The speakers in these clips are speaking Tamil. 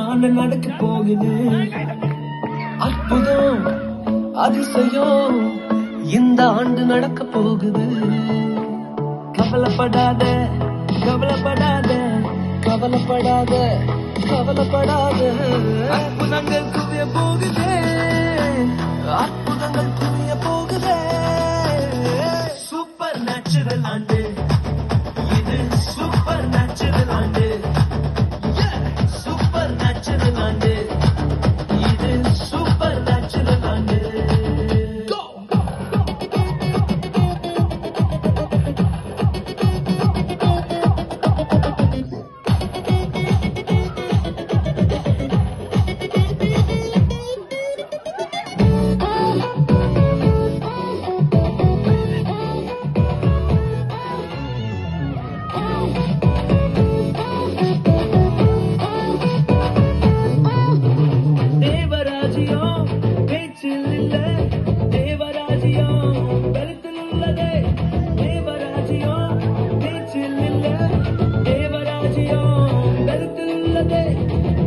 ஆண்டு நடக்க போகுது. அற்புதம் அதிசயம் இந்த ஆண்டு நடக்க போகுது. கவலைப்படாத கவலைப்படாத கவலைப்படாத கவலைப்படாத. அற்புதங்கள் குவிய போகுதே, அற்புதங்கள் குவிய போகுதே. சூப்பர் நேச்சுரல் ஆண்டு இது, சூப்பர் நேச்சுரல் ஆண்டு. சூப்பர் நேச்சுரல் ஆண்டு இது, சூப்பர் நேச்சுரல் ஆண்டு.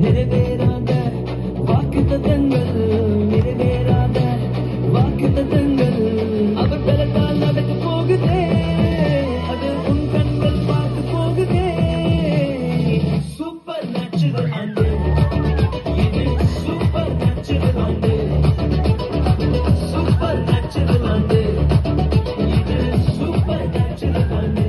நிறைவேறாத வாக்குத்தத்தங்கள், நிறைவேறாத வாக்குத்தத்தங்கள் அவர் பலத்தால் நடக்க போகுதே. அது உன் கண்கள் பார்த்து போகுதே. சூப்பர் நேச்சுரல் ஆண்டு இது, சூப்பர் நேச்சுரல் ஆண்டு. சூப்பர் நேச்சுரல் ஆண்டு இது, சூப்பர் நேச்சுரல் ஆண்டு.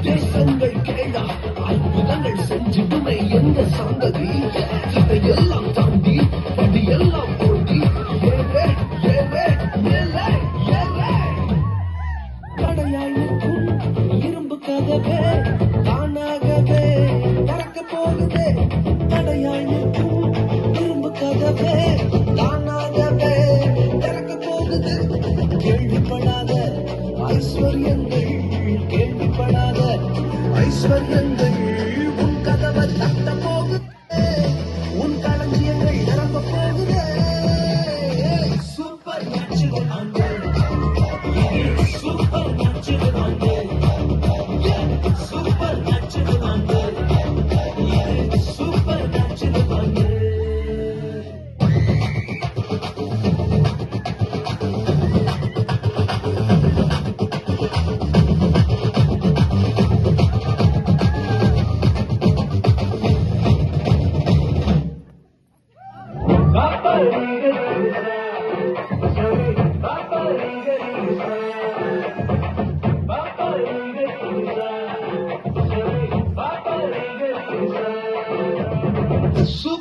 தேசங்கள் கேடா அற்புதங்கள் செஞ்சிடுமே எந்த சந்ததி. இதையெல்லாம் தாண்டி படியெல்லாம் போட்டி ஏவே ஏவே ஏலே ஏலே. தடையாய் நிற்கும் இரும்பு கதவே தானாகவே திறக்க போகுதே. தடையாய் நிற்கும் இரும்பு கதவே தானாகவே திறக்க போகுது. கேள்விப்படாத ஐஸ்வர்யங்கள், கேள்விப்படாத ஐஸ்வர்யங்கள் உன் கதவை தட்ட போகுது. உன் களஞ்சியங்கள் நிரம்ப போகுது. சூப்பர் நேச்சுரல் ஆண்டு இது, சூப்பர் நேச்சுரல் ஆண்டு. சூப்பர் நேச்சுரல் ஆண்டு இது, சூப்பர் நேச்சுரல் ஆண்டு. Super